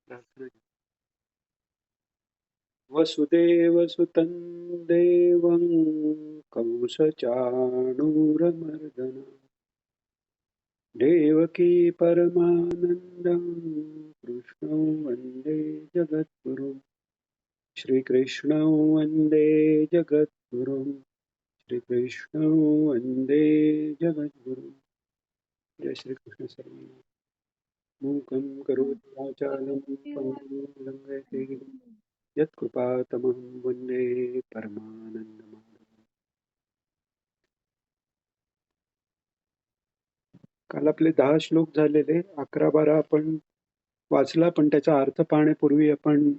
प्रार्थना. वसुदेवसुतं देवं कंसचाणूरमर्दनं देवकी परमानन्दं कृष्णं वन्दे जगद्गुरुं. श्रीकृष्णं वन्दे जगद्गुरुं. श्रीकृष्णं वन्दे जगद्गुरुं. जय श्रीकृष्ण. सर्वांना मूकं करोति वाचालं पङ्गुं लङ्घयते यत्कृपातमहं वन्दे परमानन्दमाधवम्. काल आपले 10 श्लोक झालेले. 11-12 आपण वाचला, पण त्याचा अर्थ पाहण्यापूर्वी आपण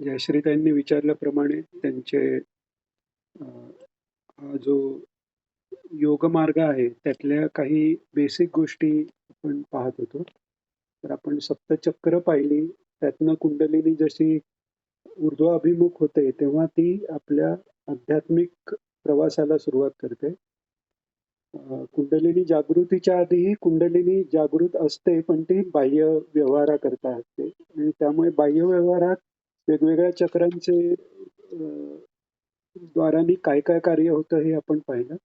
जयश्रीताईंनी विचारल्याप्रमाणे त्यांचे हा जो योगमार्ग आहे त्यातल्या काही बेसिक गोष्टी आपण पाहत होतो. तर आपण सप्तचक्र पाहिली, त्यातनं कुंडलिनी जशी ऊर्ध्वाभिमुख होते तेव्हा ती आपल्या आध्यात्मिक प्रवासाला सुरुवात करते. कुंडलिनी जागृतीच्या आधीही कुंडलिनी जागृत असते, पण ती बाह्य व्यवहाराकरता असते आणि त्यामुळे बाह्य व्यवहारात वेगवेगळ्या चक्रांचे द्वारांनी काय काय कार्य होतं हे आपण पाहिलं.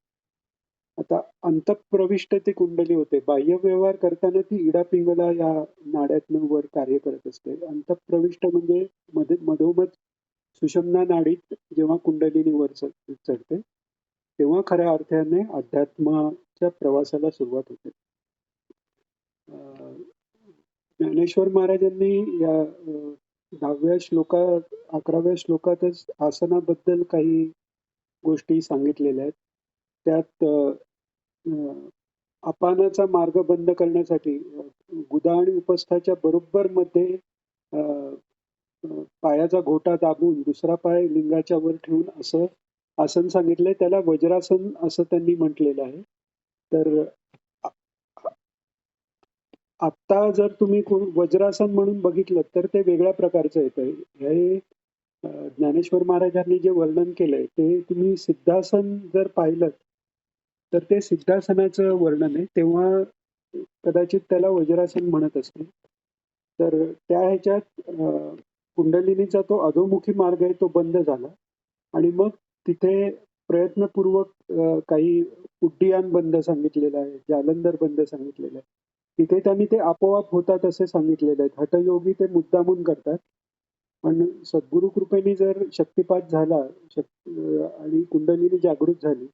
आता अंतःप्रविष्ट ती कुंडली होते. बाह्य व्यवहार करताना ती इडापिंगला या नाड्यातनं वर कार्य करत असते. अंतःप्रविष्ट म्हणजे मधोमध सुषुम्ना नाडीत जेव्हा कुंडलिनी वर चढते तेव्हा खऱ्या अर्थाने अध्यात्माच्या प्रवासाला सुरुवात होते. ज्ञानेश्वर महाराजांनी या 10व्या श्लोकात 11व्या श्लोकातच आसनाबद्दल काही गोष्टी सांगितलेल्या आहेत. त्यात अपानाचा मार्ग बंद करण्यासाठी गुदा आणि उपस्थाच्या बरोबर मध्ये पायाचा घोटा दाबून दुसरा पाय लिंगाच्या वर ठेवून असं आसन सांगितलंय. त्याला वज्रासन असं त्यांनी म्हटलेलं आहे. तर आत्ता जर तुम्ही वज्रासन म्हणून बघितलं तर ते वेगळ्या प्रकारचं येतं. हे ज्ञानेश्वर महाराजांनी जे वर्णन केलंय ते तुम्ही सिद्धासन जर पाहिलं तर ते सिद्धासनाचं वर्णन आहे. तेव्हा कदाचित त्याला वज्रासन म्हणत असतील. तर त्या ह्याच्यात कुंडलिनीचा तो अधोमुखी मार्ग आहे तो बंद झाला आणि मग तिथे प्रयत्नपूर्वक काही उड्डीयान बंद सांगितलेलं आहे, जालंधर बंद सांगितलेलं आहे. तिथे त्यांनी ते आपोआप होतात असे सांगितलेले आहेत. हठयोगी ते मुद्दामून करतात, पण सद्गुरु कृपेने जर शक्तिपात झाला आणि कुंडलिनी जागृत झाली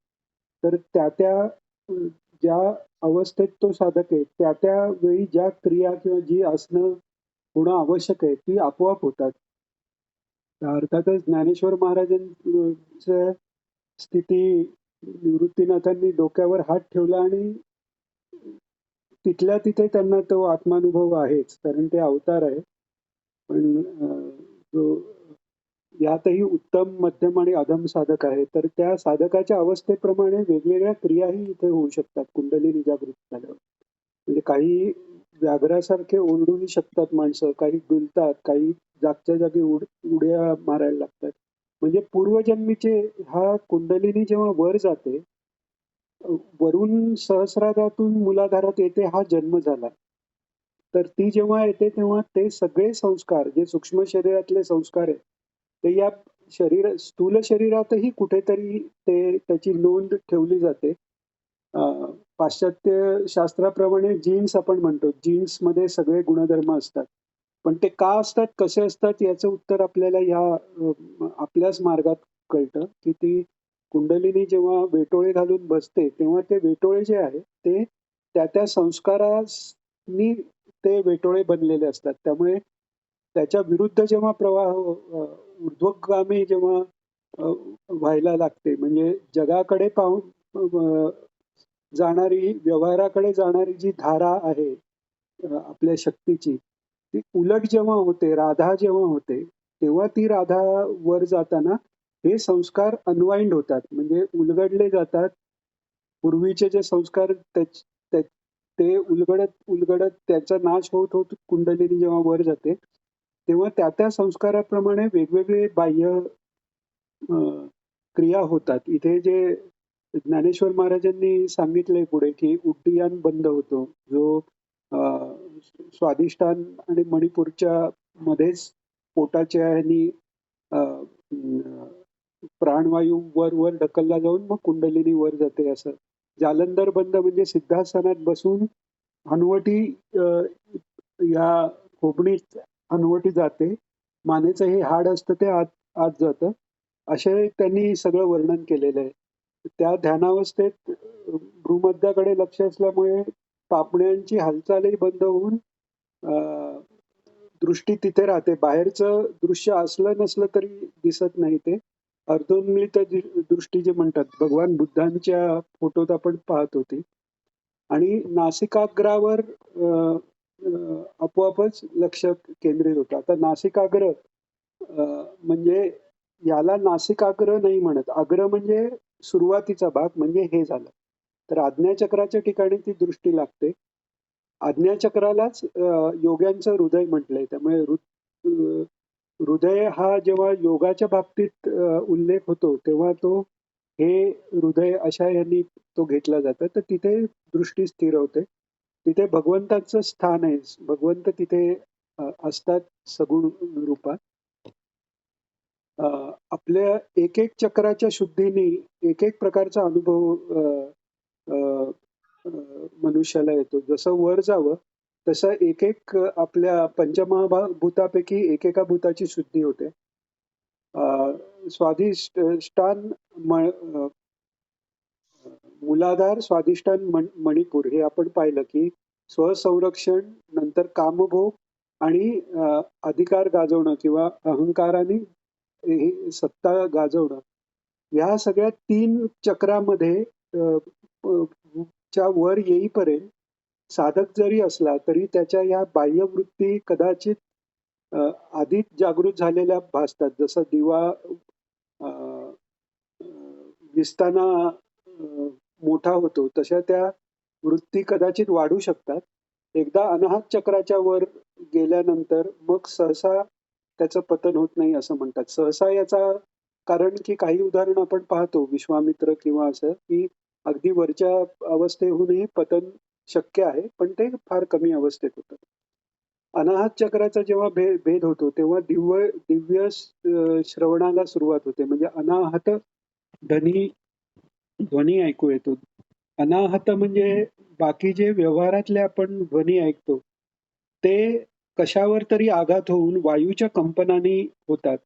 तर त्या त्या ज्या अवस्थेत तो साधक आहे त्या त्या वेळी ज्या क्रिया किंवा जी आसनं होणं आवश्यक आहे ती आपोआप होतात. अर्थातच ज्ञानेश्वर महाराजांच्या स्थिती निवृत्तीनाथांनी डोक्यावर हात ठेवला आणि तिथल्या तिथे त्यांना तो आत्मानुभव आहेच, कारण ते अवतार आहे. पण जो यातही उत्तम, मध्यम आणि अधम साधक आहे, तर त्या साधकाच्या अवस्थेप्रमाणे वेगवेगळ्या क्रियाही इथे होऊ शकतात कुंडलिनी जागृत झाल्यावर. म्हणजे काही व्याघ्रासारखे ओरडूही शकतात माणसं, काही डुलतात, काही जागच्या जागी उड्या मारायला लागतात. म्हणजे पूर्वजन्मीचे हा कुंडलिनी जेव्हा वर जाते, वरून सहस्रारातून मूलाधारात येते हा जन्म झाला. तर ती जेव्हा येते तेव्हा ते सगळे संस्कार जे सूक्ष्म शरीरातले संस्कार आहेत ते या स्थूल शरीरातही कुठेतरी त्याची नोंद ठेवली जाते. पाश्चात्य शास्त्राप्रमाणे जीन्स आपण म्हणतो, जीन्स मध्ये सगळे गुणधर्म असतात. पण ते का असतात, कसे असतात याचं उत्तर आपल्याला आपल्याच मार्गात कळतं की ती कुंडलिनी जेव्हा वेटोळे घालून बसते तेव्हा ते वेटोळे जे आहे ते त्या त्या संस्कारांनी ते वेटोळे बनलेले असतात. त्यामुळे त्याच्या विरुद्ध जेव्हा प्रवाह ऊर्ध्वगामी जेव्हा व्हायला लागते, म्हणजे जगाकडे पाहून जाणारी, व्यवहाराकडे जाणारी जी धारा आहे आपल्या शक्तीची, ती उलट जेव्हा होते, राधा जेव्हा होते, तेव्हा ती राधा वर जाताना हे संस्कार अनवाइंड होतात, म्हणजे उलगडले जातात. पूर्वीचे जे संस्कार ते उलगडत उलगडत त्याचा नाश होत होत कुंडलिनी जेव्हा वर जाते तेव्हा त्या त्या संस्काराप्रमाणे वेगवेगळे बाह्य क्रिया होतात. इथे जे ज्ञानेश्वर महाराजांनी सांगितलंय पुढे की उड्डीयान बंद होतो, जो स्वादिष्टान आणि मणिपूरच्या मध्येच पोटाच्या ह्यानी अं, प्राणवायू वर वर ढकलला जाऊन मग कुंडलिनी वर जाते असं. जालंधर बंद म्हणजे सिद्धासनात बसून हनुवटी या खोबणीत हनुवटी जाते. मानेचं हे हाड असतं ते आत आत जातं. असे त्यांनी सगळं वर्णन केलेलं आहे. त्या ध्यानावस्थेत भूमध्याकडे लक्ष असल्यामुळे पापण्यांची हालचालही बंद होऊन अ, दृष्टी तिथे राहते. बाहेरचं दृश्य असलं नसलं तरी दिसत नाही ते. अर्धोन्मिलित दृष्टी जे म्हणतात, भगवान बुद्धांच्या फोटोत आपण पाहत होती. आणि नासिकाग्रावर अ, आपोआपच लक्ष केंद्रित होतं. आता नासिकाग्र म्हणजे याला नासिकाग्र नाही म्हणत. अग्र म्हणजे सुरुवातीचा भाग, म्हणजे हे झालं. तर आज्ञाचक्राच्या ठिकाणी ती दृष्टी लागते. आज्ञाचक्रालाच योग्यांचं हृदय म्हटलंय. त्यामुळे हृदय हा जेव्हा योगाच्या बाबतीत उल्लेख होतो तेव्हा तो हे हृदय अशा यांनी तो घेतला जातो. तर तिथे दृष्टी स्थिर होते. तिथे भगवंताचं स्थान आहे. भगवंत तिथे असतात सगुण रूपात. आपल्या एक एक चक्राच्या शुद्धीने एक एक प्रकारचा अनुभव अ, अ, मनुष्याला येतो. जसं वर जावं तसं एक एक आपल्या पंचमहाभूतापैकी एकेका भूताची शुद्धी होते. स्वाधिष्ठान मूलाधार, स्वाधिष्ठान, मणिपूर हे आपण पाहिलं की स्वसंरक्षण, नंतर कामभोग आणि अधिकार गाजवणं किंवा अहंकाराने ही सत्ता गाजवणं, ह्या सगळ्या 3 चक्रामध्ये च्या वर येईपर्यंत साधक जरी असला तरी त्याच्या ह्या बाह्यवृत्ती कदाचित आधीच जागृत झालेल्या भासतात. जसं दिवा अ, अ, दिसताना मोठा होतो तशा त्या वृत्ती कदाचित वाढू शकतात. एकदा अनाहत चक्राच्या वर गेल्यानंतर मग सहसा त्याचं पतन होत नाही असं म्हणतात. सहसा याचा कारण की काही उदाहरण आपण पाहतो विश्वामित्र किंवा असं की अगदी वरच्या अवस्थेहूनही पतन शक्य आहे, पण ते फार कमी अवस्थेत होतं. अनाहत चक्राचा जेव्हा भेद होतो तेव्हा दिव्य दिव्य श्रवणाला सुरुवात होते. म्हणजे अनाहत ध्वनी ध्वनी ऐकू येतो. अनाहत म्हणजे बाकी जे व्यवहारातले आपण ध्वनी ऐकतो ते कशावर तरी आघात होऊन वायूच्या कंपनाने होतात.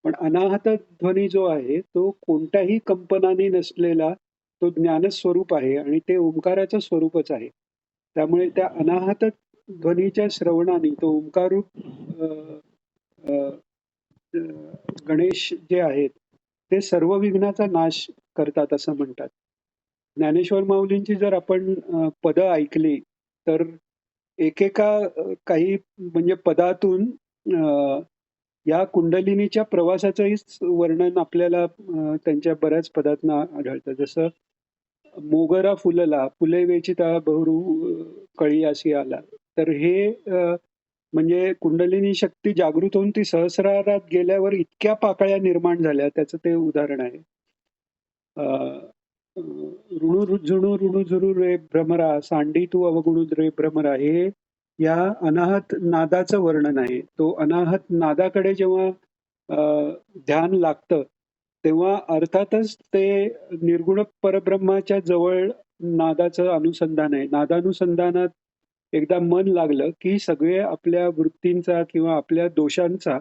पण अनाहत ध्वनी जो आहे तो कोणत्याही कंपनाने नसलेला तो ज्ञानस्वरूप आहे आणि ते ओंकाराचं स्वरूपच आहे. त्यामुळे त्या अनाहत ध्वनीच्या श्रवणाने तो ओंकाररूप अ, अ, अ, गणेश जे आहेत ते सर्व विघ्नाचा नाश करतात असं म्हणतात. ज्ञानेश्वर माऊलींची जर आपण पदं ऐकली तर एकेका काही म्हणजे पदातून या कुंडलिनीच्या प्रवासाचंही वर्णन आपल्याला त्यांच्या बऱ्याच पदातनं आढळतं. जसं मोगरा फुलला, फुले वेचिता बहरू कळी अशी आला. तर हे म्हणजे कुंडलिनी शक्ती जागृत होऊन ती सहस्रारात गेल्यावर इतक्या पाकळ्या निर्माण झाल्या, त्याचं ते उदाहरण आहे. ऋणू झुणू ऋणू झुरू रे भ्रमरा, सांडी तू अवगुणू रे भ्रमरा, हे या अनाहत नादाचं वर्णन आहे. तो अनाहत नादाकडे जेव्हा ध्यान लागतं तेव्हा अर्थातच ते निर्गुण परब्रह्माच्या जवळ नादाचं अनुसंधान आहे. नादानुसंधानात एकदा मन लागलं की सगळे आपल्या वृत्तींचा किंवा आपल्या दोषांचा,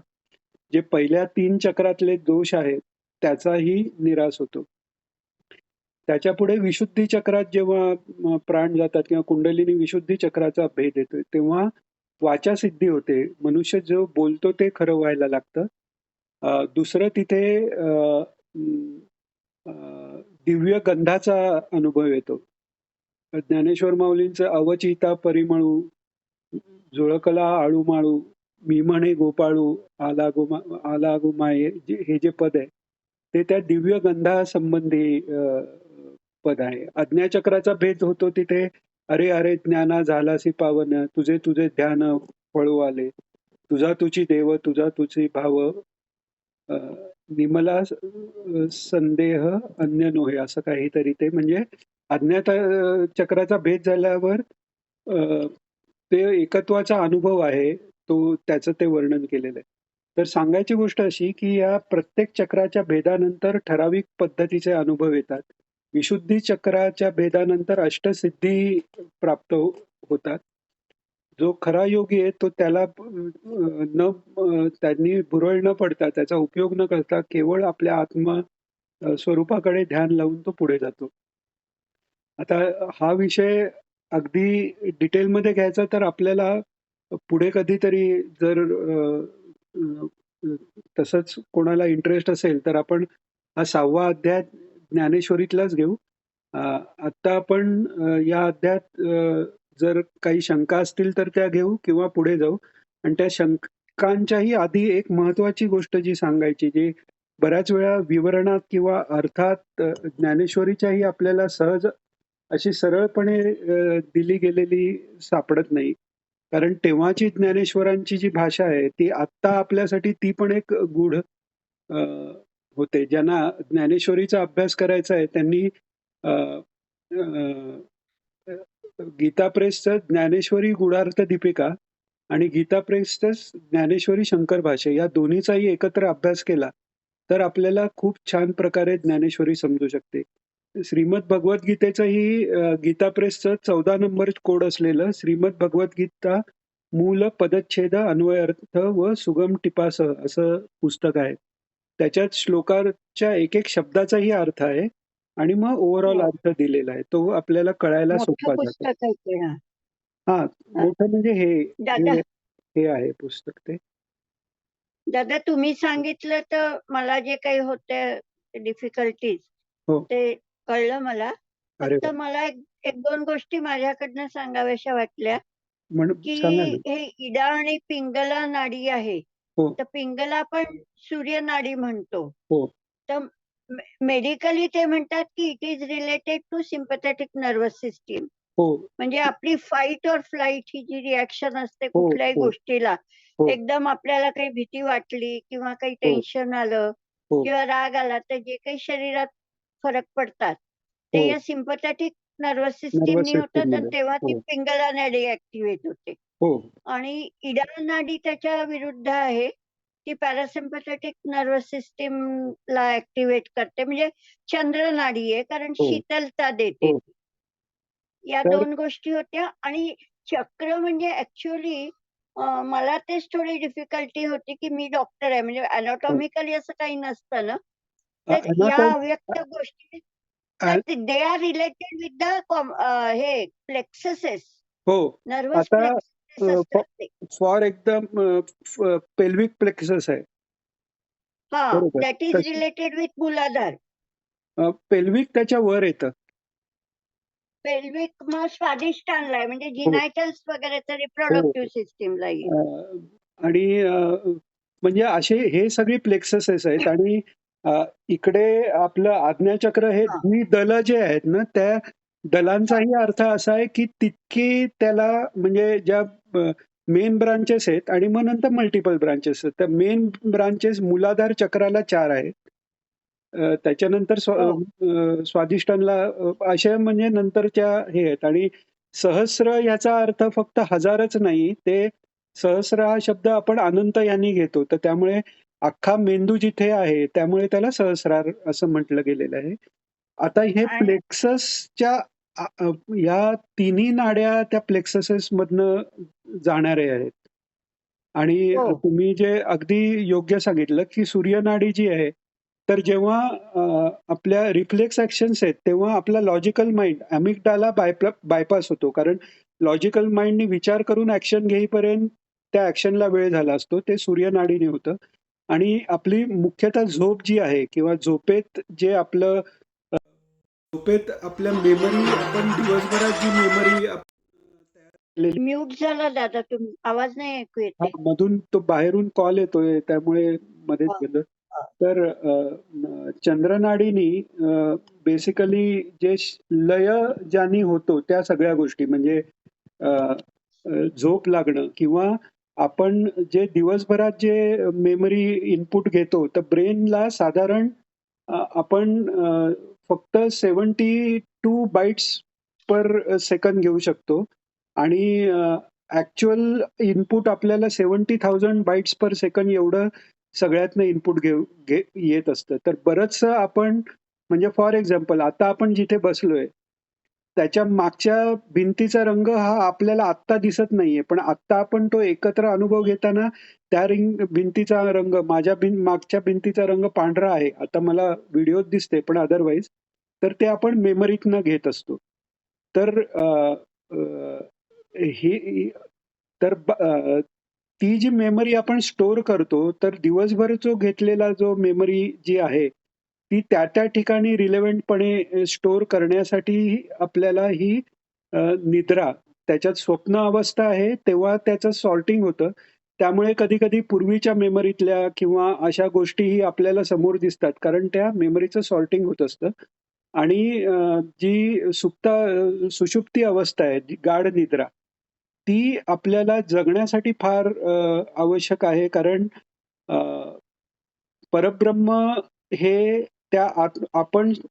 जे पहिल्या 3 चक्रातले दोष आहेत त्याचाही निराश होतो. त्याच्या पुढे विशुद्धी चक्रात जेव्हा प्राण जातात किंवा कुंडलिनी विशुद्धी चक्राचा भेद येतो तेव्हा वाचा सिद्धी होते. मनुष्य जो बोलतो ते खरं व्हायला लागतं. दुसरं तिथे दिव्य गंधाचा अनुभव येतो. ज्ञानेश्वर माऊलींचं अवचिता परिमळू, जुळकला आळू माळू, मी म्हणे गोपाळू, आला गो माये, हे जे पद आहे ते त्या दिव्य गंधासंबंधी पद आहे. आज्ञाचक्राचा भेद होतो तिथे, अरे अरे ज्ञाना झालासी पावन, तुझे तुझे ध्यान फळू आले, तुझा तुझी देव, तुझा तुझी भाव, निमला संदेह अन्य नोहे, असं काहीतरी ते म्हणजे अज्ञात चक्राचा भेद झाल्यावर ते एकत्वाचा अनुभव आहे, तो त्याचं ते वर्णन केलेलं आहे. तर सांगायची गोष्ट अशी, की या प्रत्येक चक्राच्या भेदानंतर ठराविक पद्धतीचे अनुभव येतात. विशुद्धी चक्राच्या भेदानंतर अष्टसिद्धी प्राप्त होतात. जो खरा योगी आहे तो त्याला त्यांनी भुरळ न पडता, त्याचा उपयोग न करता केवळ आपल्या आत्मा स्वरूपाकडे ध्यान लावून तो पुढे जातो. आता हा विषय अगदी डिटेलमध्ये घ्यायचा तर आपल्याला पुढे कधीतरी जर तसंच कोणाला इंटरेस्ट असेल तर आपण हा 6वा अध्याय ज्ञानेश्वरीतलाच घेऊ. आत्ता आपण या अध्यायात जर काही शंका असतील तर त्या घेऊ किंवा पुढे जाऊ. आणि त्या शंकांच्याही आधी एक महत्वाची गोष्ट जी सांगायची, जी बऱ्याच वेळा विवरणात किंवा अर्थात ज्ञानेश्वरीच्याही आपल्याला सहज अशी सरळपणे दिली गेलेली सापडत नाही. कारण तेव्हाची ज्ञानेश्वरांची जी भाषा आहे ती आत्ता आपल्यासाठी ती पण एक गूढ होते. ज्यांना ज्ञानेश्वरीचा अभ्यास करायचा आहे त्यांनी गीता प्रेसचं ज्ञानेश्वरी गूढार्थ दीपिका आणि गीता प्रेसचं ज्ञानेश्वरी शंकर भाषे या दोन्हीचाही एकत्र अभ्यास केला तर आपल्याला खूप छान प्रकारे ज्ञानेश्वरी समजू शकते. श्रीमद भगवद्गीतेचंही गीता प्रेसचं 14 नंबर कोड असलेलं श्रीमद भगवद्गीता मूल पदच्छेद अन्वयार्थ व सुगम टिपासह असं पुस्तक आहे. त्याच्यात श्लोकाच्या एक एक शब्दाचाही अर्थ आहे आणि मग ओव्हरऑल हो. अर्थ दिलेला आहे. तो आपल्याला कळायला मोठं सोपा जातो. पुस्तक आहे ते. हां. हां, मोठं म्हणजे दादा हे आहे पुस्तक ते. दादा तुम्ही सांगितलं तर मला जे काही होते डिफिकल्टीज हो. ते कळलं मला. अरे फक्त वाह! मला एक 2 गोष्टी माझ्याकडनं सांगाव्याशा वाटल्या, म्हणून की सांगा ना. हे इडा आणि पिंगला नाडी आहे. हो, तर पिंगला आपण सूर्यनाडी म्हणतो. हो, तर मेडिकली ते म्हणतात, की it is related to sympathetic nervous system. हो, म्हणजे आपली फाईट और फ्लाइट ही जी रिएक्शन असते हो, कुठल्याही हो, गोष्टीला, हो, एकदम आपल्याला काही भीती वाटली किंवा काही हो, टेन्शन आलं हो, किंवा राग आला, तर जे काही शरीरात फरक पडतात, ते हो. या सिम्पॅथेटिक नर्व्हस नर्व्हस सिस्टमनी होतात आणि सिस्टममध्ये. तेव्हा ती हो, पिंगला नाडी ॲक्टिव्हेट होते. हो, आणि इडा नाडी त्याच्या विरुद्ध आहे. ती पॅरासिम्पॅथेटिक नर्व्हस सिस्टमला ॲक्टिव्हेट करते. म्हणजे चंद्र नाडी आहे, कारण हो, शीतलता देते हो. ती. या तर 2 गोष्टी होत्या आणि चक्र म्हणजे ॲक्चुअली मला तेच थोडी डिफिकल्टी होती, की मी डॉक्टर आहे म्हणजे एनाटॉमिकली असं काही नसतं ना. तर या अनाटॉमी अव्यक्त गोष्टी तर they are related with the हे प्लेक्ससेस, हो. नर्व्हस आता प्लेक्सस असतात ते. फॉर एकदम पेल्विक प्लेक्सस आहे. हां, बरोबर. दॅट इज रिलेटेड विथ मूलाधार. पेल्विक त्याच्या वर येतं. पेल्विक मग स्वादिष्टांना आहे म्हणजे हो, जिनायटल्स वगैरे तर हो. रिप्रोडक्टिव्ह सिस्टमला येईल. आणि म्हणजे असे हे सगळे प्लेक्ससेस आहेत आणि इकडे आपलं आज्ञाचक्र हे हां. द्विदल जे आहेत ना, त्या दलांचाही अर्थ असा आहे, की तितकी त्याला म्हणजे ज्या मेन ब्रांचेस आहेत आणि मग नंतर मल्टिपल ब्रांचेस आहेत. तर मेन ब्रांचेस मूलाधार चक्राला 4 आहेत. त्याच्यानंतर हो. स्वादिष्टांना अशा म्हणजे नंतरच्या हे आहेत आणि सहस्र याचा अर्थ फक्त हजारच नाही, ते सहस्र हा शब्द आपण अनंत यांनी घेतो. तर त्यामुळे अख्खा मेंदू जिथे आहे, त्यामुळे त्याला सहस्रार असं म्हटलं गेलेलं आहे. आता हे आणि प्लेक्ससच्या या तिन्ही नाड्या त्या प्लेक्ससेसमधनं जाणाऱ्या आहेत. आणि हो. तुम्ही जे अगदी योग्य सांगितलं, की सूर्यनाडी जी आहे, तर जेव्हा आपल्या रिफ्लेक्स ॲक्शन्स आहेत, तेव्हा आपला लॉजिकल माइंड अॅमिगडाला बायपास होतो. कारण लॉजिकल माइंडनी विचार करून ॲक्शन घेईपर्यंत त्या ॲक्शनला वेळ झाला असतो. ते सूर्यनाडीने होतं. आणि आपली मुख्यतः झोप जी आहे किंवा झोपेत आपल्या मेमरी आपण दिवसभरात जी मेमरी केलेली म्यूट झाला दादा तुम्ही. आवाज नाही ऐकू येत हां, आहे. मधून तो बाहेरून कॉल येतोय त्यामुळे मध्येच हां, गेलं. हां. तर चंद्रनाडीनी बेसिकली जे लय ज्यानी होतो त्या सगळ्या गोष्टी म्हणजे अ, अ, झोप लागणं किंवा आपण जे दिवसभरात जे मेमरी इनपुट घेतो, तर ब्रेनला साधारण आपण फक्त 72 बाइट्स पर सेकंद घेऊ शकतो आणि ऍक्च्युअल इनपुट आपल्याला 70,000 बाईट्स पर सेकंड एवढं सगळ्यातनं इनपुट येत असतं. तर बरंचसं आपण म्हणजे फॉर एक्झाम्पल आता आपण जिथे बसलोय त्याच्या मागच्या भिंतीचा रंग हा आपल्याला आत्ता दिसत नाहीये, पण आत्ता आपण तो एकत्र अनुभव घेताना त्या भिंतीचा रंग मागच्या भिंतीचा रंग पांढरा आहे. आता मला व्हिडिओत दिसते, पण अदरवाईज तर ते आपण मेमरीतनं घेत असतो. तर ही तर ती जी मेमरी आपण स्टोअर करतो, तर दिवसभर घेतलेला जो मेमरी जी आहे, ती त्या ठिकाणी रिलेव्हंटपणे स्टोअर करण्यासाठी आपल्याला ही निद्रा, त्याच्यात स्वप्न अवस्था आहे, तेव्हा त्याचं सॉर्टिंग होतं. त्यामुळे कधी-कधी पूर्वीच्या मेमरीतल्या किंवा अशा गोष्टीही आपल्याला समोर दिसतात. कारण त्या मेमरीचं सॉर्टिंग होत असतं. आणि जी सुषुप्ती अवस्था आहे, जी गाढ निद्रा, ती आपल्याला जगण्यासाठी फार आवश्यक आहे. कारण अ, परब्रह्म हे त्या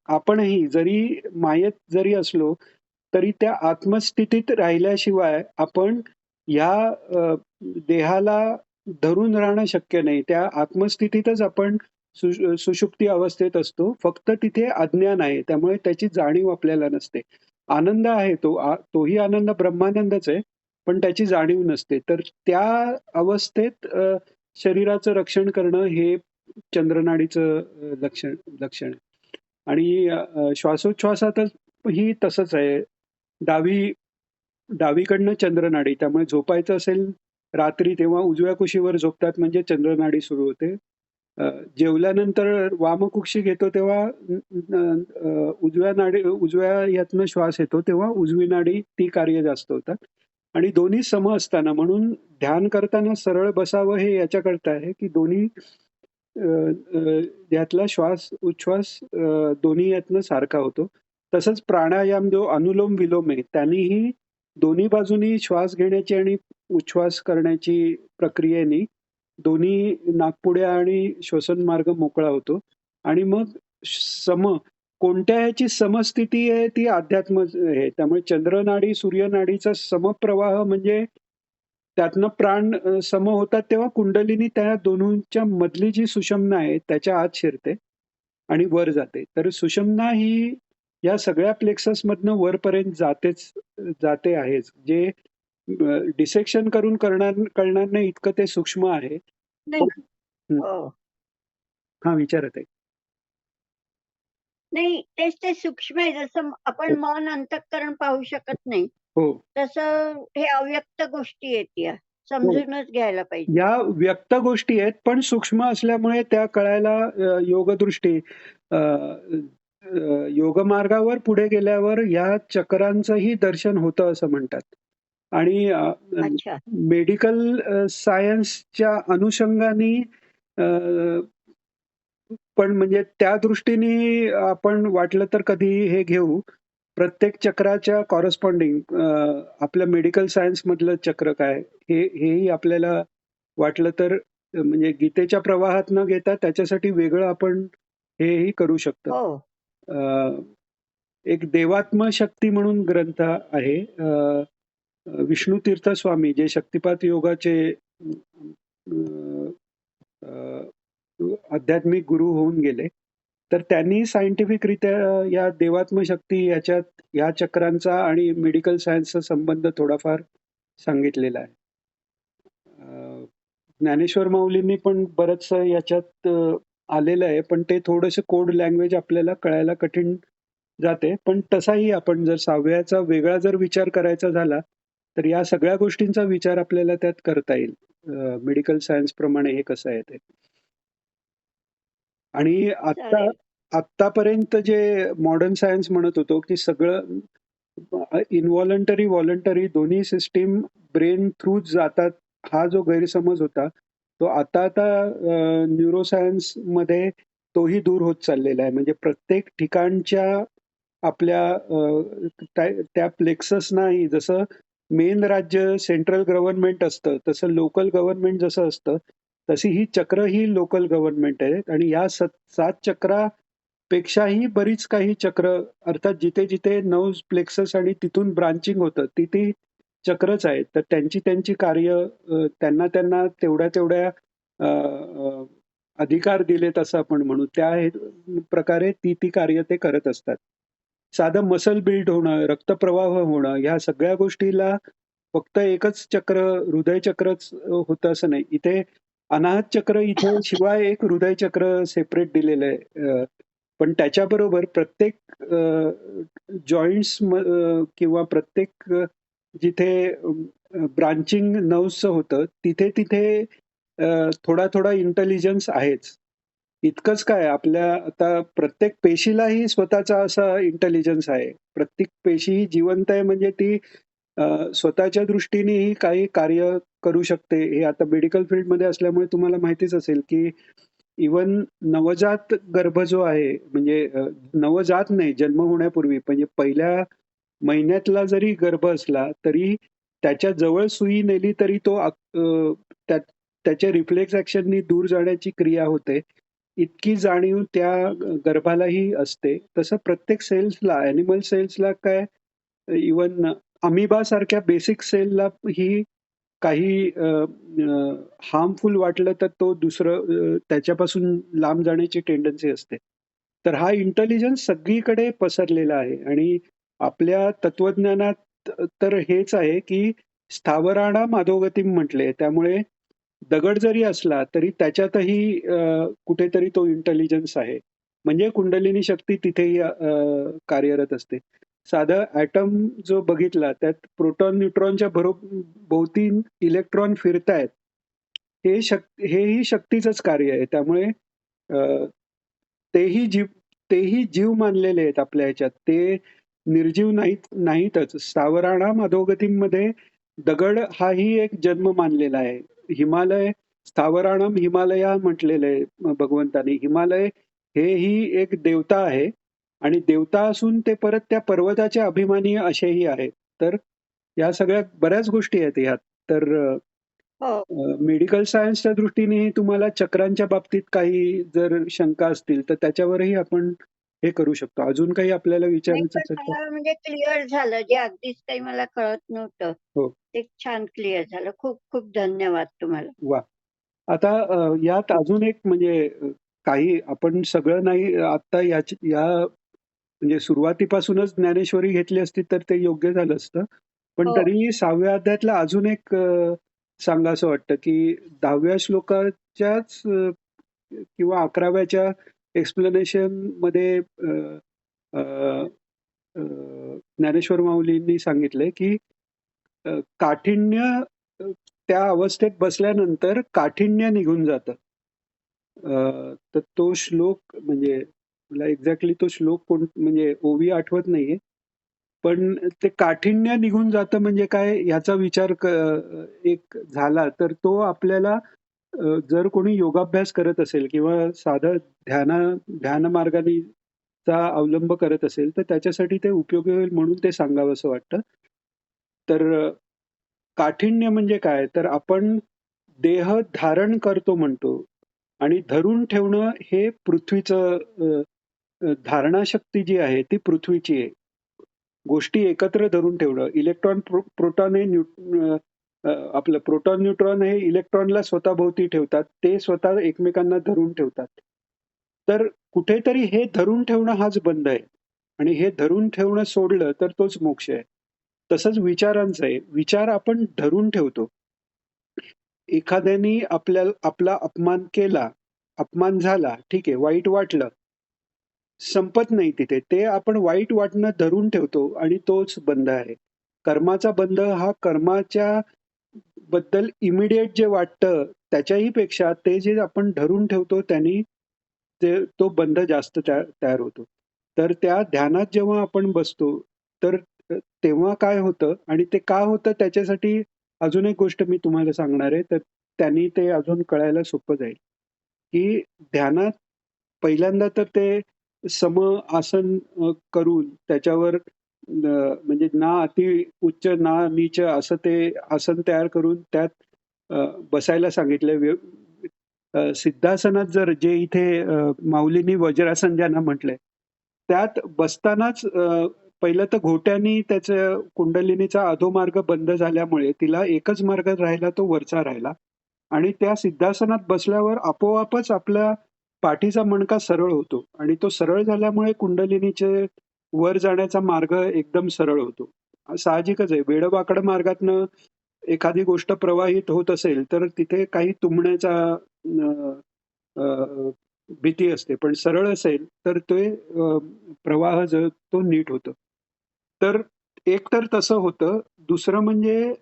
आपणही जरी मायेत जरी असलो, तरी त्या आत्मस्थितीत राहिल्याशिवाय आपण ह्या देहाला धरून राहणं शक्य नाही. त्या आत्मस्थितीतच आपण सुषुप्ती अवस्थेत असतो. फक्त तिथे अज्ञान आहे. त्यामुळे त्याची जाणीव आपल्याला नसते. आनंद आहे तोही आनंद ब्रह्मानंदच आहे, पण त्याची जाणीव नसते. तर त्या अवस्थेत शरीराचं रक्षण करणं हे चंद्रनाडीचं लक्षण लक्षण आहे. आणि श्वासोच्छवासातच ही तसंच आहे. डावीकडनं चंद्रनाडी. त्यामुळे झोपायचं असेल रात्री तेव्हा उजव्या कुशीवर झोपतात म्हणजे चंद्रनाडी सुरू होते. जेवल्यानंतर वामकुक्षी घेतो तेव्हा उजव्या यातनं श्वास येतो तेव्हा उजवी नाडी ती कार्य जास्त होतात. आणि दोन्ही सम असताना, म्हणून ध्यान करताना सरळ बसावं हे याच्याकरता आहे की दोन्ही यातला श्वास उच्छ्वास दोन्ही यातनं सारखा होतो. तसंच प्राणायाम जो अनुलोम विलोम आहे त्यांनीही दोन्ही बाजूनी श्वास घेण्याची आणि उच्छ्वास करण्याची प्रक्रियेने दोन्ही नाकपुड्या आणि श्वसन मार्ग मोकळा होतो. आणि मग कोणत्या ह्याची समस्थिती आहे ती अध्यात्म आहे. त्यामुळे चंद्रनाडी सूर्यनाडीचा समप्रवाह म्हणजे त्यातनं प्राण सम होतात तेव्हा कुंडलिनी त्या दोन्हीच्या मधली जी सुषुम्ना आहे त्याच्या आत शिरते आणि वर जाते. तर सुषुम्ना ही या सगळ्या प्लेक्सस मधनं वरपर्यंत जाते आहेच. जे डिसेक्शन करून कळणार नाही इतकं ते सूक्ष्म आहे. नाही. हं. हो. हा विचारत आहे. नाही, तेच ते सूक्ष्म आहे. जसं आपण हो. मन अंतःकरण पाहू शकत नाही, हो. तसं हे अव्यक्त गोष्टी आहेत या. हो. समजूनच घ्यायला पाहिजे. या व्यक्त गोष्टी आहेत, पण सूक्ष्म असल्यामुळे त्या कळायला योगदृष्टी योगमार्गावर पुढे गेल्यावर या चक्रांचंही दर्शन होतं असं म्हणतात. आणि अच्छा. मेडिकल सायन्सच्या अनुषंगाने पण म्हणजे त्या दृष्टीने आपण वाटलं तर कधी हे घेऊ. प्रत्येक चक्राच्या कॉरेस्पॉन्डिंग आपलं मेडिकल सायन्स मधलं चक्र काय हेही आपल्याला वाटलं तर म्हणजे गीतेच्या प्रवाहात न घेता त्याच्यासाठी वेगळं आपण हेही करू शकतो. हो. एक देवात्म शक्ती म्हणून ग्रंथ आहे. विष्णू तीर्थ स्वामी जे शक्तिपात योगाचे आध्यात्मिक गुरु होऊन गेले. तर त्यांनी सायंटिफिकरित्या या देवात्म शक्ती या चक्रांचा आणि मेडिकल सायन्सचा संबंध थोडाफार सांगितलेला आहे. ज्ञानेश्वर माऊलींनी पण बरंचसं याच्यात आलेलं आहे, पण ते थोडंसं कोड लँग्वेज आपल्याला कळायला कठीण जाते. पण तसाही आपण जर सहाव्याचा वेगळा जर विचार करायचा झाला तर या सगळ्या गोष्टींचा विचार आपल्याला त्यात करता येईल. मेडिकल सायन्स प्रमाणे हे कसं आहे ते. आणि चालेल. आत्तापर्यंत जे मॉडर्न सायन्स म्हणत होतो की सगळं इनव्हॉलंटरी व्हॉलंटरी दोन्ही सिस्टीम ब्रेन थ्रूच जातात, हा जो गैरसमज होता तो आता न्यूरोसायन्स मध्ये तोही दूर होत चाललेला आहे. म्हणजे प्रत्येक ठिकाणच्या आपल्या त्या प्लेक्ससनाही जसं मेन राज्य सेंट्रल गव्हर्नमेंट असतं तसं लोकल गव्हर्नमेंट जसं असतं तशी ही चक्र ही लोकल गव्हर्नमेंट आहेत. आणि या 7 चक्रापेक्षाही बरीच काही चक्र, अर्थात जिथे जिथे 9 प्लेक्सस आणि तिथून ब्रांचिंग होतं तिथे चक्रच आहेत. तर त्यांची त्यांची कार्य त्यांना त्यांना तेवढ्या अ, अ, अधिकार दिलेत असं आपण म्हणू. प्रकारे ती कार्य ते करत असतात. साधं मसल बिल्ड होणं, रक्तप्रवाह होणं, ह्या सगळ्या गोष्टीला फक्त एकच चक्र, हृदय चक्रच होतं असं नाही. इथे अनाहत चक्र इथे शिवाय एक हृदय चक्र सेपरेट दिलेलं आहे. पण त्याच्याबरोबर प्रत्येक जॉइंट्स किंवा प्रत्येक जिथे ब्रांचिंग नर्व्हचं होतं, तिथे थोडा इंटेलिजन्स आहेच. इतकंच काय आपल्या आता प्रत्येक पेशीलाही स्वतःचा असा इंटेलिजन्स आहे. प्रत्येक पेशी ही जिवंत आहे म्हणजे ती स्वतःच्या दृष्टीनेही काही कार्य करू शकते. हे आता मेडिकल फील्डमध्ये असल्यामुळे तुम्हाला माहितीच असेल, की इव्हन नवजात गर्भ जो आहे म्हणजे नवजात नाही जन्म होण्यापूर्वी म्हणजे पहिल्या महिन्यातला जरी गर्भ असला तरी त्याच्या जवळ सुई नेली तरी तो त्याच्या रिफ्लेक्स ॲक्शननी दूर जाण्याची क्रिया होते. इतकी जाणीव त्या गर्भालाही असते. तसं प्रत्येक सेल्सला, ॲनिमल सेल्सला काय इव्हन अमिबा सारख्या बेसिक सेलला ही काही हार्मफुल वाटलं तर तो दुसरं त्याच्यापासून लांब जाण्याची टेंडन्सी असते. तर हा इंटेलिजन्स सगळीकडे पसरलेला आहे आणि आपल्या तत्वज्ञानात तर हेच आहे, की स्थावराणाम अधोगतिम म्हटले. त्यामुळे दगड जरी असला तरी त्याच्यातही कुठेतरी तो इंटेलिजन्स आहे. म्हणजे कुंडलिनी शक्ती तिथेही कार्यरत असते. साधं ॲटम जो बघितला त्यात प्रोटॉन, न्यूट्रॉनच्या भोवती इलेक्ट्रॉन फिरतायत. हेही शक्तीचंच कार्य आहे. त्यामुळे अ, तेही जीव तेही जीव मानलेले आहेत आपल्या ह्याच्यात. ते निर्जीव नाहीतच. स्थावराणाम अधोगतीमध्ये दगड हाही एक जन्म मानलेला आहे. हिमालय स्थावराणाम हिमालया म्हटलेलं आहे भगवंतानी. हिमालय हेही एक देवता आहे आणि देवता असून ते परत त्या पर्वताचे अभिमानी असेही आहेत. तर या सगळ्या बऱ्याच गोष्टी आहेत ह्यात. तर हो. मेडिकल सायन्सच्या दृष्टीने तुम्हाला चक्रांच्या बाबतीत काही जर शंका असतील तर त्याच्यावरही आपण हे करू शकतो. अजून काही आपल्याला नाही, विचारायचं पण असेल तर? मला म्हणजे क्लिअर झालं, जे अगदीच काही मला कळत नव्हतं. हो. ते छान क्लिअर झालं. खूप खूप धन्यवाद तुम्हाला. वाह! आता यात अजून एक म्हणजे काही आपण सगळं नाही आता या म्हणजे सुरुवातीपासूनच ज्ञानेश्वरी घेतली असती तर ते योग्य झालं असतं. पण हो. तरीही 6व्या अध्यायातला अजून एक सांगावसं वाटतं, की 10व्या श्लोकाच्याच किंवा 11व्याच्या एक्सप्लेनेशनमध्ये अ, अ, ज्ञानेश्वर माऊलींनी सांगितलंय, की काठिण्य त्या अवस्थेत बसल्यानंतर काठिण्य निघून जातं. तर तो श्लोक म्हणजे मला एक्झॅक्टली तो श्लोक म्हणजे ओवी आठवत नाहीये. पण ते काठिण्य निघून जातं म्हणजे काय ह्याचा विचार एक झाला तर तो आपल्याला जर कोणी योगाभ्यास करत असेल किंवा साधं ध्यान मार्गाचा अवलंब करत असेल तर त्याच्यासाठी ते उपयोगी होईल म्हणून ते सांगावंसं वाटतं. तर काठिण्य म्हणजे काय? तर आपण देह धारण करतो म्हणतो आणि धरून ठेवणं हे पृथ्वीचं धारणाशक्ती जी आहे ती पृथ्वीची आहे. गोष्टी एकत्र धरून ठेवणं. इलेक्ट्रॉन, प्रोटॉन हे आपलं प्रोटॉन, न्यूट्रॉन हे इलेक्ट्रॉनला स्वतःभोवती ठेवतात. ते स्वतः एकमेकांना धरून ठेवतात. तर कुठेतरी हे धरून ठेवणं हाच बंध आहे आणि हे धरून ठेवणं सोडलं तर तोच मोक्ष आहे. तसंच विचारांचं आहे. विचार आपण धरून ठेवतो. एखाद्याने आपला अपमान केला, अपमान झाला, ठीक आहे, वाईट वाटलं. संपत नाही तिथे. ते आपण वाईट वाटणं धरून ठेवतो आणि तोच बंध आहे. कर्माचा बंध हा कर्माच्या बद्दल इमिडिएट जे वाटतं त्याच्याही पेक्षा ते जे आपण धरून ठेवतो त्यांनी तो बंध जास्त तयार होतो. तर त्या ध्यानात जेव्हा आपण बसतो तर तेव्हा काय होतं आणि ते का होतं त्याच्यासाठी अजून एक गोष्ट मी तुम्हाला सांगणार आहे. तर त्यांनी ते अजून कळायला सोपं जाईल, की ध्यानात पहिल्यांदा तर ते आसन करून त्याच्यावर म्हणजे ना अति उच्च ना नीच असं ते आसन तयार करून त्यात बसायला सांगितलंय. सिद्धासनात जर जे इथे माऊलींनी वज्रासन ज्यांना म्हटलंय, त्यात बसतानाच पहिलं तर घोट्यानी त्याचं कुंडलिनीचा अधोमार्ग बंद झाल्यामुळे तिला एकच मार्ग राहिला, तो वरचा राहिला. आणि त्या सिद्धासनात बसल्यावर आपोआपच आपला पाठीचा मणका सरळ होतो आणि तो सरळ झाल्यामुळे कुंडलिनीचे वर जाण्याचा मार्ग एकदम सरळ होतो. साहजिकच आहे. वेडवाकड मार्गातनं एखादी गोष्ट प्रवाहित होत असेल, तर तिथे काही तुंबण्याचा अ, अ, भीती असते. पण सरळ असेल, तर ते प्रवाह जो तो नीट होतो. तर एक तर तसं होतं. दुसरं म्हणजे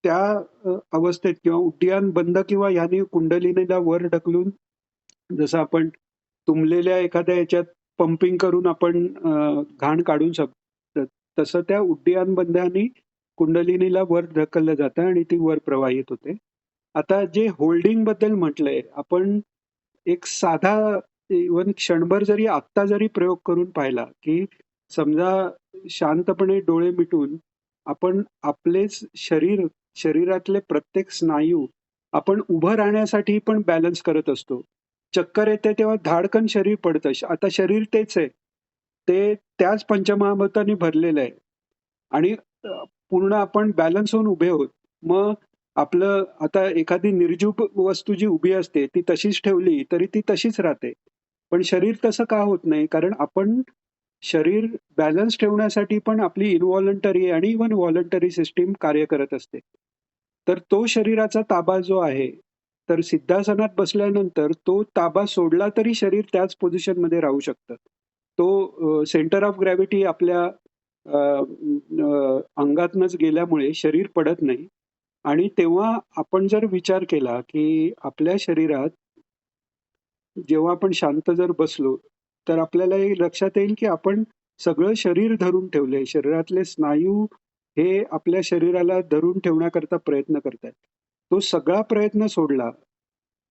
त्या अवस्थेत किंवा उड्डीयान बंद किंवा ह्यानी कुंडलिनीला वर ढकलून जसं आपण तुंबलेल्या एखाद्या ह्याच्यात पंपिंग करून आपण घाण काढू शकतो. तसं त्या उड्डीयान बंधाने कुंडलिनीला वर ढकललं जातं आणि ती वर प्रवाहित होते. आता जे होल्डिंग बद्दल म्हटलंय, आपण एक साधा इव्हन क्षणभर जरी आत्ता जरी प्रयोग करून पाहिला, की समजा शांतपणे डोळे मिटून आपण आपलेच शरीरातले प्रत्येक स्नायू आपण उभं राहण्यासाठी पण बॅलन्स करत असतो. चक्कर येते तेव्हा धाडकन शरीर पडतं. आता शरीर तेच आहे. ते त्याच पंचमहाभूतांनी भरलेलं आहे. आणि पूर्ण आपण बॅलन्स होऊन उभे आहोत. मग आपलं आता एखादी निर्जीव वस्तू जी उभी असते ती तशीच ठेवली तरी ती तशीच राहते. पण शरीर तसं का होत नाही? कारण आपण शरीर बॅलन्स ठेवण्यासाठी पण आपली इन्व्हॉलंटरी आणि इव्हन व्हॉलंटरी सिस्टीम कार्य करत असते. तर तो शरीराचा ताबा जो आहे, तर सिद्धासनात बसल्यानंतर तो ताबा सोडला तरी शरीर त्याच पोझिशनमध्ये राहू शकतं. तो सेंटर ऑफ ग्रॅव्हिटी आपल्या अंगातनच गेल्यामुळे शरीर पडत नाही. आणि तेव्हा आपण जर विचार केला, की आपल्या शरीरात जेव्हा आपण शांत जर बसलो, तर आपल्याला हे लक्षात येईल, की आपण सगळं शरीर धरून ठेवलंय. शरीरातले स्नायू हे आपल्या शरीराला धरून ठेवण्याकरता प्रयत्न करतायत. तो सगळा प्रयत्न सोडला.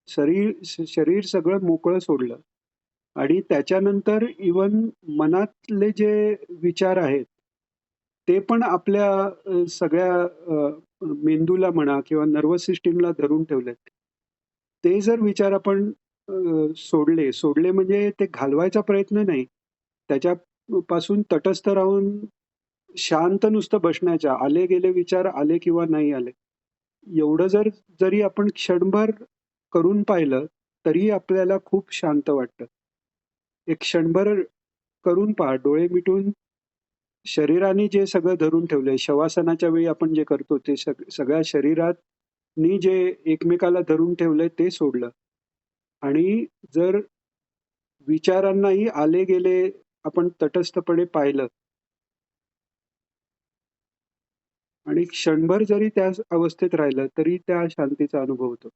शरीर सगळं मोकळं सोडलं आणि त्याच्यानंतर इव्हन मनातले जे विचार आहेत, ते पण आपल्या सगळ्या मेंदूला म्हणा किंवा नर्व्हस सिस्टमला धरून ठेवलेत. ते जर विचार आपण सोडले म्हणजे ते घालवायचा प्रयत्न नाही. त्याच्यापासून तटस्थ राहून शांत नुसतं बसण्याच्या, आले गेले विचार आले किंवा नाही आले. एवढं जरी आपण क्षणभर करून पाहिलं, तरी आपल्याला खूप शांत वाटतं. एक क्षणभर करून पहा, डोळे मिटून शरीराने जे सगळं धरून ठेवलंय, शवासनाच्या वेळी आपण जे करतो ते सगळ्या शरीरानी जे एकमेकाला धरून ठेवलंय ते सोडलं. आणि जर विचारांनाही आले गेले आपण तटस्थपणे पाहिलं आणि क्षणभर जरी त्या अवस्थेत राहिलं तरी त्या शांतीचा अनुभव होतो.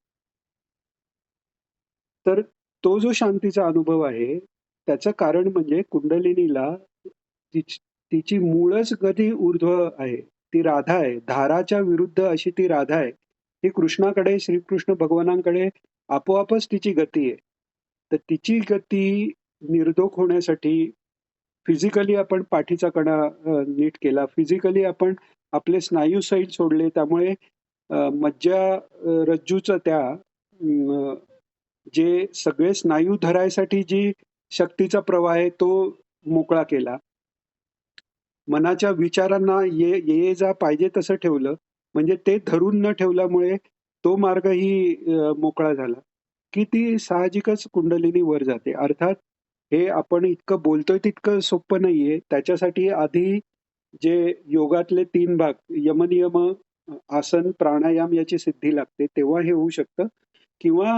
तर तो जो शांतीचा अनुभव आहे, त्याचं कारण म्हणजे कुंडलिनीला तिची मूळच गती ऊर्ध्व आहे. ती राधा आहे. धाराच्या विरुद्ध अशी ती राधा आहे. ती कृष्णाकडे, श्रीकृष्ण भगवानांकडे आपोआपच तिची गती आहे. तर तिची गती निर्धोक होण्यासाठी फिजिकली आपण पाठीचा कणा नीट केला. फिजिकली आपण आपले स्नायू सैल सोडले. त्यामुळे मज्जा रज्जूचं त्या जे सगळे स्नायू धरायसाठी जी शक्तीचा प्रवाह आहे तो मोकळा केला. मनाच्या विचारांना ये जा पाहिजे तसं ठेवलं. म्हणजे ते धरून न ठेवल्यामुळे तो मार्गही मोकळा झाला, की ती साहजिकच कुंडलिनी वर जाते. अर्थात हे आपण इतकं बोलतोय तितकं सोपं नाहीये. त्याच्यासाठी आधी जे योगातले 3 भाग यमनियम, आसन, प्राणायाम याची सिद्धी लागते. तेव्हा हे होऊ शकतं. किंवा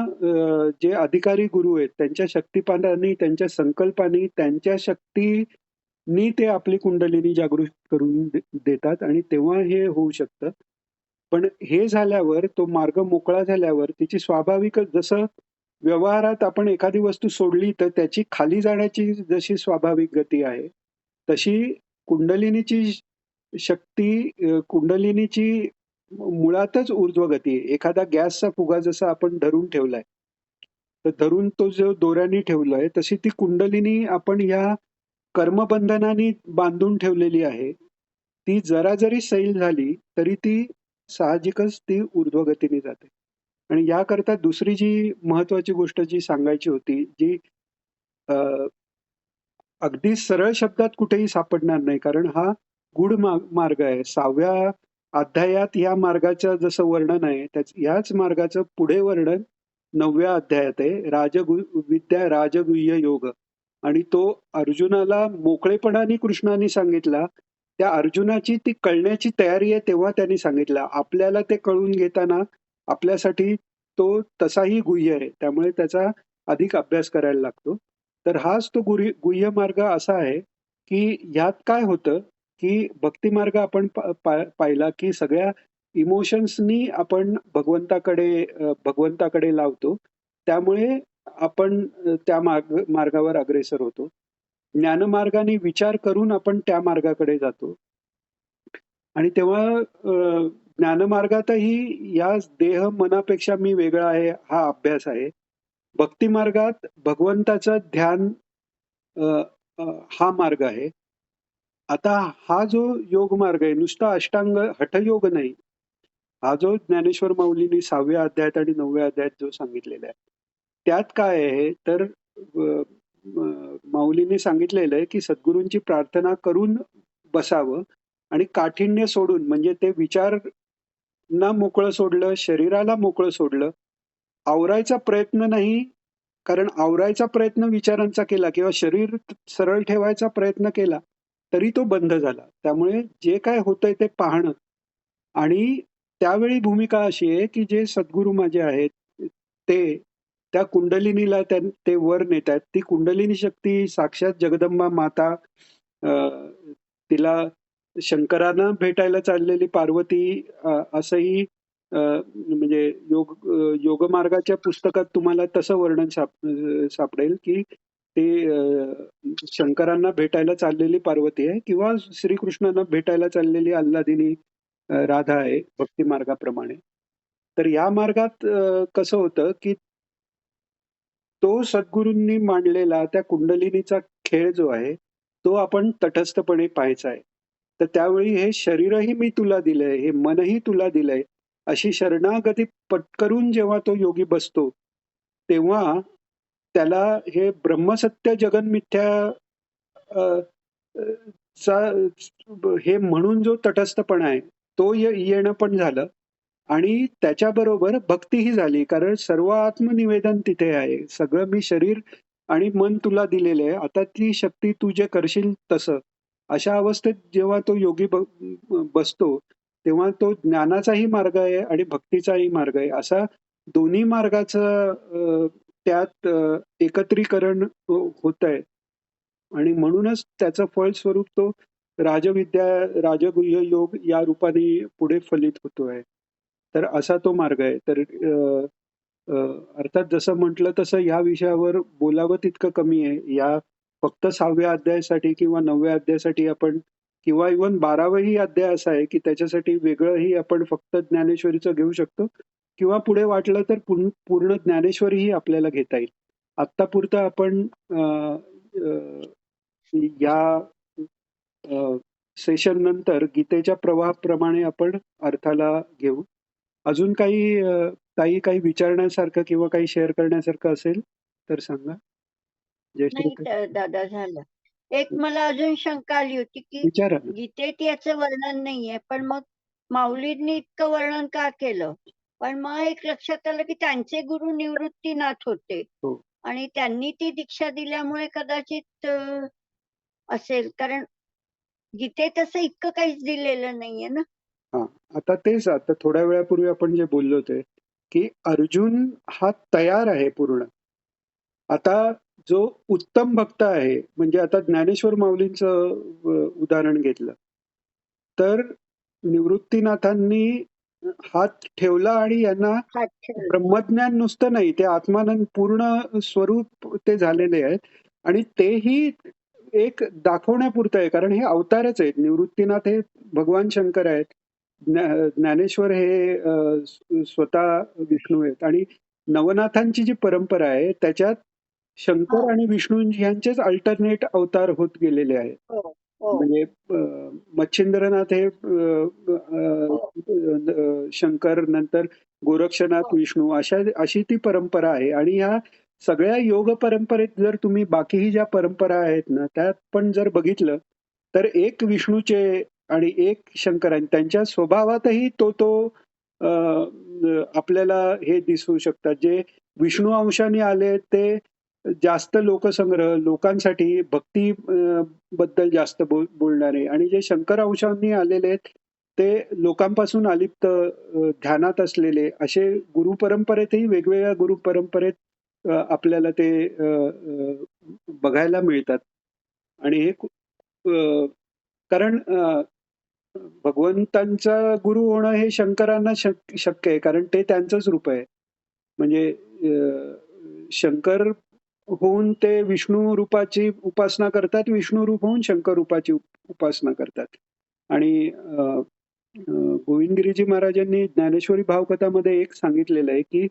जे अधिकारी गुरु आहेत त्यांच्या शक्तिपानाने, त्यांच्या संकल्पाने, त्यांच्या शक्तीनी ते आपली कुंडलिनी जागृत करून देतात आणि तेव्हा हे होऊ शकतं. पण हे झाल्यावर तो मार्ग मोकळा झाल्यावर तिची स्वाभाविकच जसं व्यवहारात आपण एखादी वस्तू सोडली तर त्याची खाली जाण्याची जशी स्वाभाविक गती आहे, तशी कुंडलिनीची शक्ती कुंडलिनीची मुळातच ऊर्ध्वगती आहे. एखादा गॅसचा फुगा जसा आपण धरून ठेवलाय, तर धरून तो जो दोऱ्याने ठेवलाय, तशी ती कुंडलिनी आपण ह्या कर्मबंधनाने बांधून ठेवलेली आहे. ती जरा जरी सैल झाली, तरी ती साहजिकच ती ऊर्ध्वगतीने जाते. आणि याकरता दुसरी जी महत्वाची गोष्ट जी सांगायची होती, जी अगदी सरळ शब्दात कुठेही सापडणार नाही. कारण हा गूढ मार्ग आहे. 6व्या अध्यायात या मार्गाचं जसं वर्णन आहे, याच मार्गाचं पुढे वर्णन 9व्या अध्यायात आहे. विद्या राजगुह्य योग आणि तो अर्जुनाला मोकळेपणाने कृष्णाने सांगितला. त्या अर्जुनाची ती कळण्याची तयारी आहे तेव्हा त्यांनी सांगितलं. आपल्याला ते कळून घेताना आपल्यासाठी तो तसाही गुह्य आहे. त्यामुळे त्याचा अधिक अभ्यास करायला लागतो. तर हाच तो गुह्य मार्ग असा आहे, की ह्यात काय होतं, की भक्ती मार्ग आपण पाहिला, की सगळ्या इमोशन्सनी आपण भगवंताकडे लावतो. त्यामुळे आपण त्या मार्गावर अग्रेसर होतो. ज्ञानमार्गाने विचार करून आपण त्या मार्गाकडे जातो. आणि तेव्हा ज्ञानमार्गातही या देह मनापेक्षा मी वेगळा आहे हा अभ्यास आहे. भक्ती मार्गात भगवंताचं ध्यान अ, अ, हा मार्ग आहे. आता हा जो योग मार्ग आहे नुसता अष्टांग हठयोग नाही. हा जो ज्ञानेश्वर माऊलींनी 6व्या अध्यायात आणि 9व्या अध्यायात जो सांगितलेला आहे. त्यात काय आहे तर माऊलींनी सांगितलेलं आहे की सद्गुरूंची प्रार्थना करून बसावं आणि काठिण्य सोडून म्हणजे ते विचारांना मोकळं सोडलं, शरीराला मोकळं सोडलं. आवरायचा प्रयत्न नाही, कारण आवरायचा प्रयत्न विचारांचा केला किंवा शरीर सरळ ठेवायचा प्रयत्न केला, तरी तो बंद झाला. त्यामुळे जे काय होतंय ते पाहणं आणि त्यावेळी भूमिका अशी आहे, की जे सद्गुरू माझे आहेत, ते त्या कुंडलिनीला ते वर नेतायत. ती कुंडलिनी शक्ती साक्षात जगदंबा माता अ, तिला शंकरांना भेटायला चाललेली पार्वती असंही म्हणजे योगमार्गाच्या पुस्तकात तुम्हाला तसं वर्णन सापडेल, की ते शंकरांना भेटायला चाललेली पार्वती आहे किंवा श्रीकृष्णांना भेटायला चाललेली आल्हादिनी राधा आहे भक्ती मार्गाप्रमाणे. तर या मार्गात कसं होतं, की तो सद्गुरूंनी मांडलेला त्या कुंडलिनीचा खेळ जो आहे, तो आपण तटस्थपणे पाहायचा आहे. तर त्यावेळी हे शरीरही मी तुला दिलंय, हे मनही तुला दिलंय, अशी शरणागती पत्करून जेव्हा तो योगी बसतो, तेव्हा त्याला हे ब्रह्मसत्य जगन्मिथ्या अ, अ, चा हे म्हणून जो तटस्थपणा आहे, तो येणं पण झालं आणि त्याच्याबरोबर भक्तीही झाली. कारण सर्व आत्मनिवेदन तिथे आहे. सगळं मी शरीर आणि मन तुला दिलेलं आहे. आता ती शक्ती तू जे करशील तसं. अशा अवस्थेत जेव्हा तो योगी बसतो, तेव्हा तो ज्ञानाचाही मार्ग आहे आणि भक्तीचाही मार्ग आहे. असा दोन्ही मार्गाचं त्यात एकत्रीकरण होतंय. आणि म्हणूनच त्याचं फळस्वरूप तो राजगुह्य योग या रूपाने पुढे फलित होतोय. तर असा तो मार्ग आहे. तर अ, अर्थात जसं म्हटलं तसं ह्या विषयावर बोलावं तितकं कमी आहे. या फक्त 6व्या अध्यायासाठी किंवा 9व्या अध्यायासाठी आपण किंवा इव्हन 12वाही अध्याय असा आहे, की त्याच्यासाठी वेगळंही आपण फक्त ज्ञानेश्वरीचं घेऊ शकतो किंवा पुढे वाटलं तर पूर्ण ज्ञानेश्वरीही आपल्याला घेता येईल. आत्तापुरतं आपण या सेशन नंतर गीतेच्या प्रवाहाप्रमाणे आपण अर्थाला घेऊ. अजून काही काही विचारण्यासारखं किंवा काही शेअर करण्यासारखं असेल तर सांगा. जय नाही श्री दादा झालं. एक मला अजून शंका आली होती, की विचारा ना. गीतेत याचं वर्णन नाहीये, पण मग माऊलींनी इतकं वर्णन का केलं? पण मग एक लक्षात आलं, की त्यांचे गुरु निवृत्तीनाथ होते हो. आणि त्यांनी ती दीक्षा दिल्यामुळे कदाचित असेल. कारण गीतेत असं इतकं काहीच दिलेलं नाहीये ना. हां. आता थोड्या वेळापूर्वी आपण जे बोललो ते, की अर्जुन हा तयार आहे पूर्ण. आता जो उत्तम भक्त आहे, म्हणजे आता ज्ञानेश्वर माऊलींचं उदाहरण घेतलं. तर निवृत्तीनाथांनी हात ठेवला आणि यांना हात ठेवला. ब्रह्मज्ञान नुसतं नाही, ते आत्मानंद पूर्ण स्वरूप ते झालेले आहेत आणि तेही एक दाखवण्यापुरतं आहे. कारण हे अवतारच आहेत. निवृत्तीनाथ हे भगवान शंकर आहेत. ज्ञानेश्वर हे स्वतः विष्णू आहेत आणि नवनाथांची जी परंपरा आहे त्याच्यात शंकर हो, आणि विष्णू यांचेच अल्टरनेट अवतार होत गेलेले आहेत. हो, हो, म्हणजे मच्छिंद्रनाथ हे हो. शंकर, नंतर गोरक्षनाथ हो. विष्णू अशी ती परंपरा आहे आणि ह्या सगळ्या योग परंपरेत जर तुम्ही बाकीही ज्या परंपरा आहेत ना, त्यात पण जर बघितलं, तर एक विष्णूचे आणि एक शंकरांचे त्यांच्या स्वभावातही तो आपल्याला हे दिसू शकतात. जे विष्णू अंशाने आले ते जास्त लोकसंग्रह, लोकांसाठी भक्ती बद्दल जास्त बोलणारे आणि जे शंकर अंशांनी आलेले आहेत, ते लोकांपासून अलिप्त ध्यानात असलेले असे गुरु परंपरेतही वेगवेगळ्या गुरु परंपरेत आपल्याला ते बघायला मिळतात. आणि हे कारण भगवंतांचा गुरु होणं हे शंकरांना शक्य आहे, कारण ते त्यांचंच रूप आहे. म्हणजे शंकर होऊन ते विष्णू रूपाची उपासना करतात, विष्णू रूप होऊन शंकर रूपाची उपासना करतात. आणि गोविंदगिरीजी महाराजांनी ज्ञानेश्वरी भावकथामध्ये एक सांगितलेलं आहे, की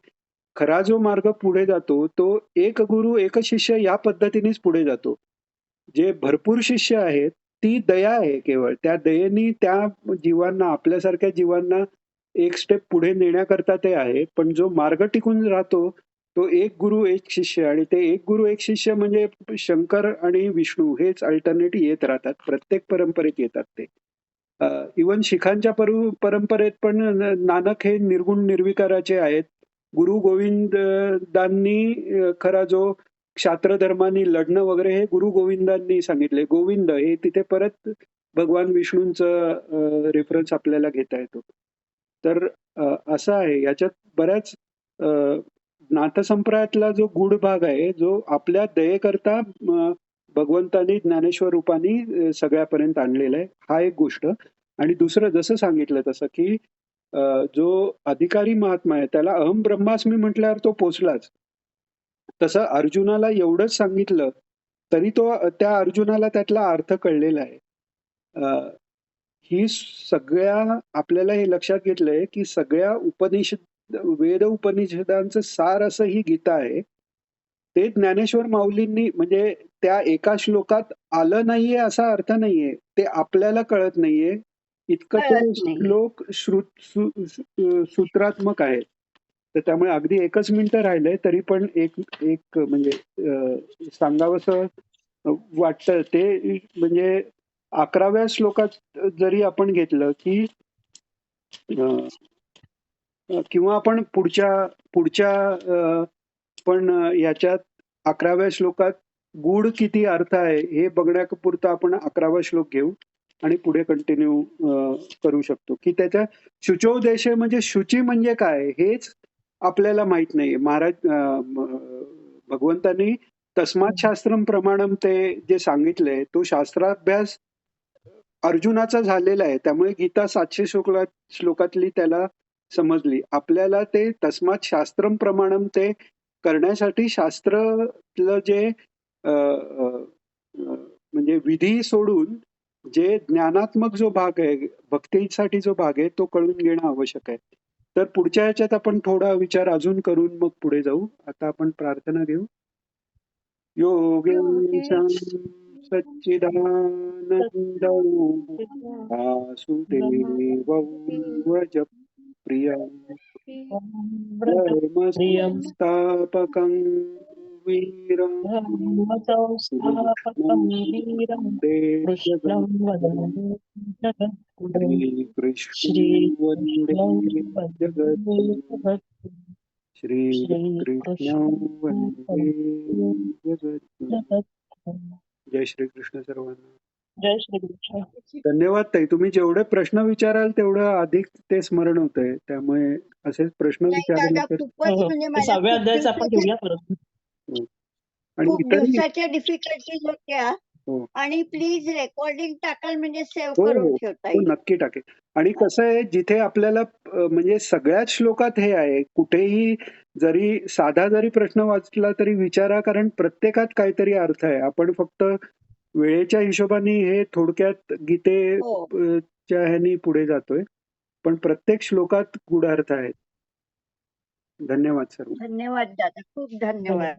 खरा जो मार्ग पुढे जातो तो एक गुरु एक शिष्य या पद्धतीनेच पुढे जातो. जे भरपूर शिष्य आहेत ती दया आहे केवळ. त्या दयेने त्या जीवांना, आपल्यासारख्या जीवांना एक स्टेप पुढे नेण्याकरता ते आहे. पण जो मार्ग टिकून राहतो तो एक गुरु एक शिष्य, आणि ते एक गुरु एक शिष्य म्हणजे शंकर आणि विष्णू हेच अल्टरनेट येत राहतात. प्रत्येक परंपरेत येतात ते. इव्हन शिखांच्या परंपरेत पण नानक हे निर्गुण निर्विकाराचे आहेत. गुरु गोविंदांनी खरा जो क्षात्र धर्मानी लढणं वगैरे हे गुरु गोविंदांनी सांगितले. गोविंद हे तिथे परत भगवान विष्णूंचं रेफरन्स आपल्याला घेता येतो. तर असं आहे. याच्यात बऱ्याच नाथसंप्रदायातला जो गूढ भाग आहे, जो आपल्या दयेकरता भगवंतांनी ज्ञानेश्वर रूपाने सगळ्यापर्यंत आणलेला आहे. हा एक गोष्ट. आणि दुसरं जसं सांगितलं तसं की जो अधिकारी महात्मा आहे त्याला अहम ब्रह्मास्मी म्हटल्यावर तो पोचलाच. तसं अर्जुनाला एवढंच सांगितलं तरी तो त्या अर्जुनाला त्यातला अर्थ कळलेला आहे. ही सगळ्या आपल्याला हे लक्षात घेतलंय की सगळ्या वेद उपनिषदांचं सार असं ही गीता आहे. ते ज्ञानेश्वर माऊलींनी म्हणजे त्या एका श्लोकात आलं नाहीये असा अर्थ नाहीये. ते आपल्याला कळत नाहीये. इतकं ते कळत नाही. श्लोक सूत्रात्मक आहे. तर त्यामुळे अगदी एकच मिनिटं राहिलंय तरी पण एक एक म्हणजे सांगावंसं वाटतं ते. म्हणजे 11व्या श्लोकात जरी आपण घेतलं की किंवा आपण पुढच्या पण याच्यात 11व्या श्लोकात गूढ किती अर्थ आहे हे बघण्यापुरता आपण 11वा श्लोक घेऊ आणि पुढे कंटिन्यू करू शकतो. की त्याच्या शुचोदेशे म्हणजे शुची म्हणजे काय हेच आपल्याला माहित नाही. महाराज भगवंतांनी तस्मात् शास्त्रम प्रमाणम ते जे सांगितलंय तो शास्त्राभ्यास अर्जुनाचा झालेला आहे. त्यामुळे गीता 700 श्लोकातली त्याला समजली. आपल्याला ते तस्मात् शास्त्रम प्रमाणम ते करण्यासाठी शास्त्रातलं जे म्हणजे विधी सोडून जे ज्ञानात्मक जो भाग आहे, भक्तीसाठी जो भाग आहे तो कळून घेणं आवश्यक आहे. तर पुढच्या ह्याच्यात आपण थोडा विचार अजून करून मग पुढे जाऊ. आता आपण प्रार्थना घेऊ. योगेशं सच्चिदानंद वासुदेवं व्रजप्रियं धर्मसंस्थापकं वीरं कृष्णं वन्दे जगद्गुरुं श्रीकृष्णं वन्दे जगद्गुरुं. जय श्रीकृष्ण सर्वांना. जय श्रीकृष्ण. धन्यवाद ताई. तुम्ही जेवढे प्रश्न विचाराल तेवढं अधिक ते स्मरण होतंय. त्यामुळे असेच प्रश्न नाही विचारले दादा, तर खूपच म्हणजे मला 6व्या खूप अध्यायाचं आपण दिवसाच्या घेऊया परत. आणि खूप इतरही दिवसाच्या डिफिकल्टीज होत्या. हो आणि प्लीज रेकॉर्डिंग टाकाल म्हणजे सेव्ह हो करून हो ठेवता हो येईल. नक्की टाकेल. आणि कसं आहे जिथे आपल्याला म्हणजे सगळ्याच श्लोकात हे आहे, कुठेही जरी साधा जरी प्रश्न वाचला तरी विचारा, कारण प्रत्येकात काहीतरी अर्थ आहे. आपण फक्त वेळेच्या हिशोबाने हे थोडक्यात हो. च्या ह्यानी पुढे जातोय, पण प्रत्येक श्लोकात गूढ अर्थ आहेत. धन्यवाद सर्व. धन्यवाद दादा, खूप धन्यवाद.